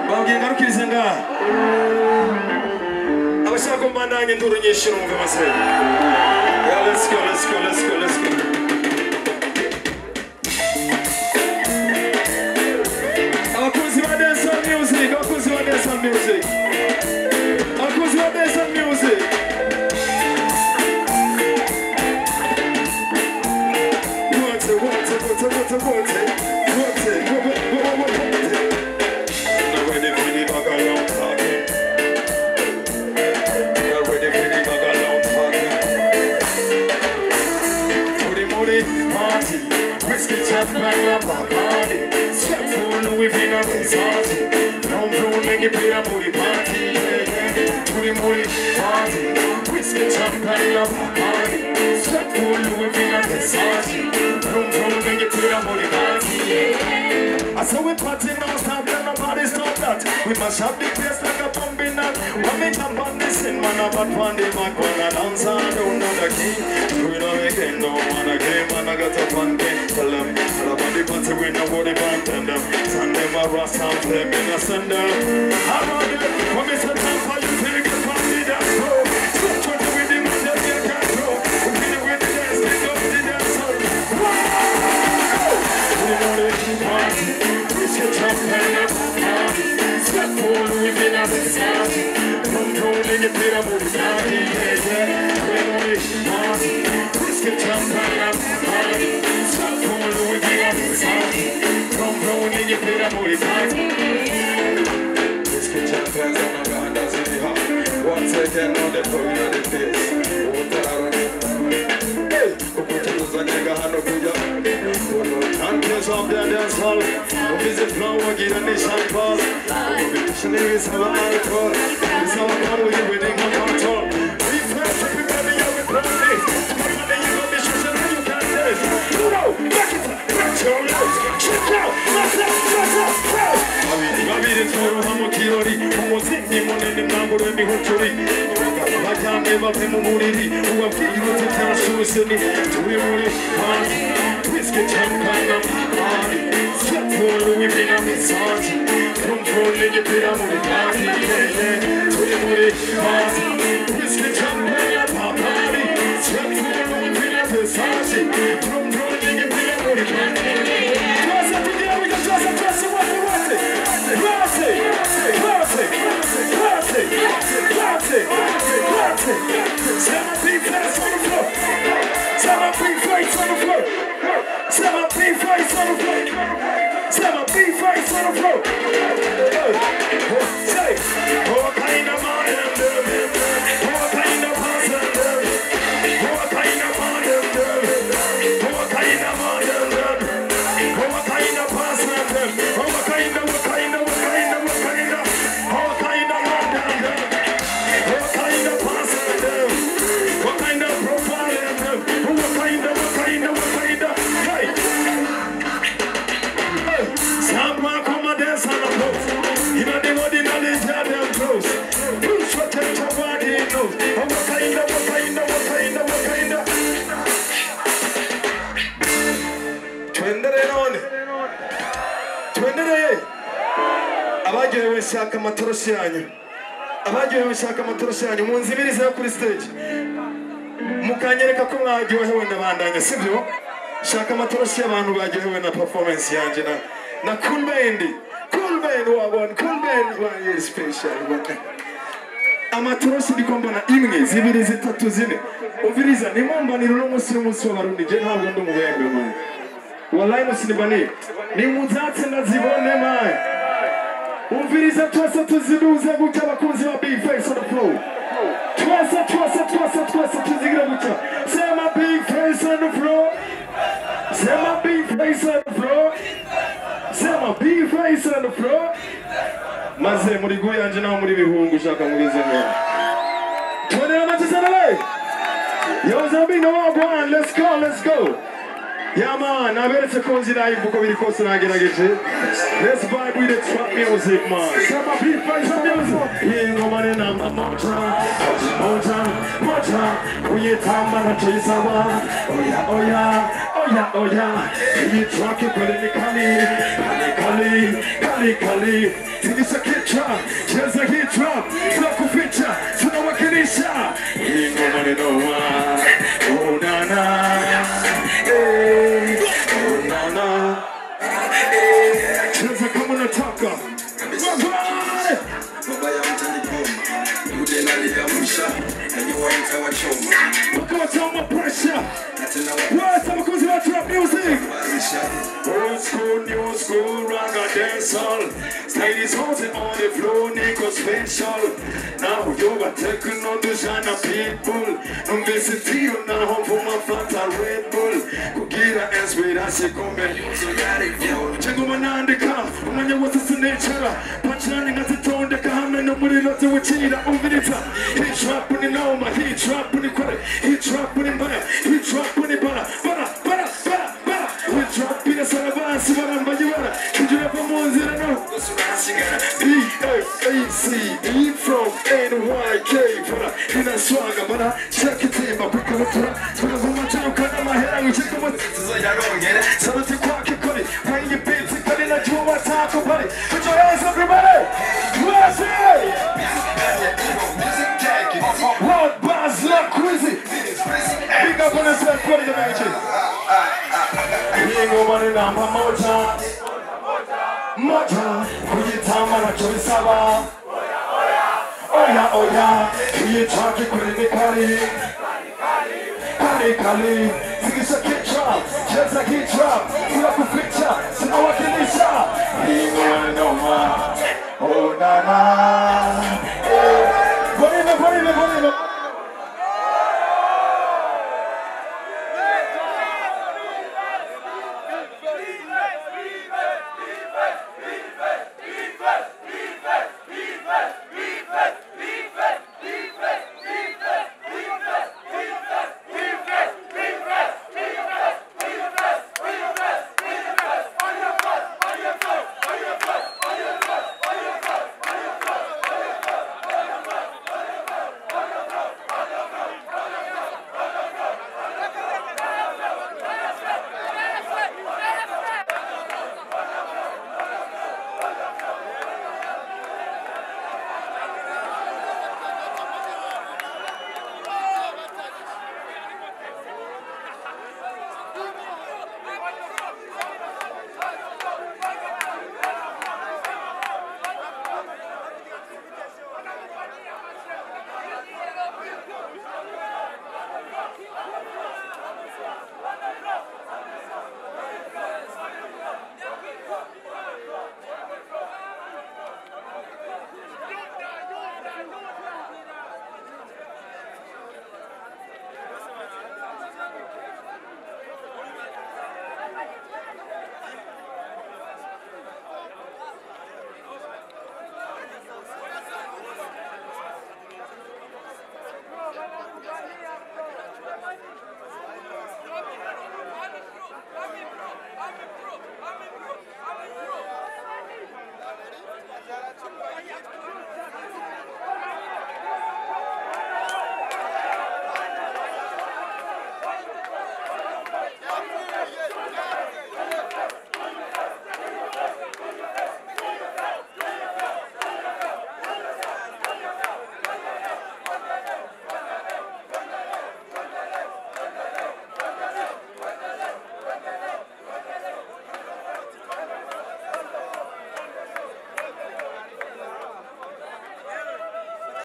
Babwiye ngarukirize ngaha. Abashaka mbandanye induru nyinshi numve masere. Yeah, let's go. Abakunzi ba dance music. Abakunzi ba dance music. So we party non-stop, and nobody stop that. We must have the place like a pumping knot. When we jump on this in, man, about one day, man, when I dance, I don't know the key. We don't make it, no man, I came, man, I got a fun game. Tell them, all about the party, we know what they want, tell them. Send them a rust and flame in a sender. I'm on it, when we set time for you, feel good, party, that's so. Switch with the rhythm, and then you can't go. We feel it with the dance, we go to the dance, so. We know they keep party. Step forward, we've been at the party. Controlling the pit of the party. We're party. Biscuit champagne at the party. Step forward, we've been at the party. Controlling the pit of the party. Biscuit champagne on the gandas in the heart. Once again on the point of the face. Champions of the dance hall. Visit flower, get a nation ball. Missionaries have alcohol. It's our God, we're winning on control. We press up in the young and proudly. But then you got the shoes and you can't dance. No, back it up, back your legs. Check out, let's go. Baby, the tour of Hamokiri, almost hit me on the number of the Hoturi. I can't give up in Mumuri, who have given you to tell Suicide. To be party. Biscuit champagne on the party. Step forward, we've been on the party. Controlling the pit of the party. To the party. Biscuit champagne on the party. Step forward, we've been on the party. Controlling the pit of the party. Dress up together, we can dress up, what's it? Party. Set my big face on the floor. Set my big face on the floor. Set my big face on the floor. Set my big face on the floor. Say, what kind of man am I? What kind of person am I? What kind of man am I? What kind of man am I? What kind of person am I? What kind of man am I? What kind of person am I? What kind of profile am I? What kind of hey! Someone come and dance on the post. You know the body knowledge that them close. Push what your body knows. What kind of Twendere abagiye bashaka amatoroshi yanyu. Abagiye bashaka amatoroshi yanyu munzibirize yo kuri stage. Mukanyereka ko mwagiweho ndabandanya sibyo? Shaka amatoroshi y'abantu bagiweho na performance yanje na Cool Band wabona Cool Band wa special wabona. Amatoroshi ndikombona imwe zibiri zitatu zine. Uviriza nimombaniro no musi w'abarundi je ntabwo ndumubembe man. Wallahi musinibani ni muzatse ndazibone man. Uviriza twese tuziduze gutya abakunzi ba Big Face on the floor. Twese tuzigira gutya. Say my big face on the floor. Say my big face on the floor. Say my big face on the floor. Maze muri guyanje naho muri bihungu ushaka mugeze neza. Twendera matizana le. Yo Zambi no one, let's go. Yeah man, I better consider you because we cost and let's vibe with the trap music man. Some of people music. Yeah, no man in a mountain. We eat ham and a chase a one. Oh yeah. You track it, but in the Kali. kali kali, tikisa kichwa, cheza kichwa, tunakuficha, tunawakilisha. Hii ngoma ni noma, oh nana, oh nana, cheza kama unataka. Baba ya mtani goma, ude naliamsha, na niwaita wachoma. Wakawachoma pressure. What's up, because we trap music? Old school, new school, raga dancehall. Ladies holding on the floor, Nico special. Now you got taking on the Shana people. No missing tea now home for my Fanta Red Bull. Kugira and sweet as you come and use a yard. Chango Manandika, when you was a nature. Punchlining at the tone, the Kaham and nobody loves to achieve that over the top. He trap when you know my, he trap when you credit, he trap when you buy, he trap when you buy. We drop in the Salavan, Sivan, Bayuara. Did you ever know that? B-A-C-E from N-Y-K. In a swagger, but I check it in my quick look. So there's one time cut on my head, I will check what this is. I don't get it. So let's walk your cutty. When you beat it, cut it like you want to talk about it. Put your hands up, everybody. What's it? World Buzz Love Quizzy. Big up on yourself, put it in the magic. Ngoma na moja moja kujitama na choisaba oya oya kuyitaki kwenye kali kali kali tikisa kichwa cheza kichwa tunakuficha tunawakilisha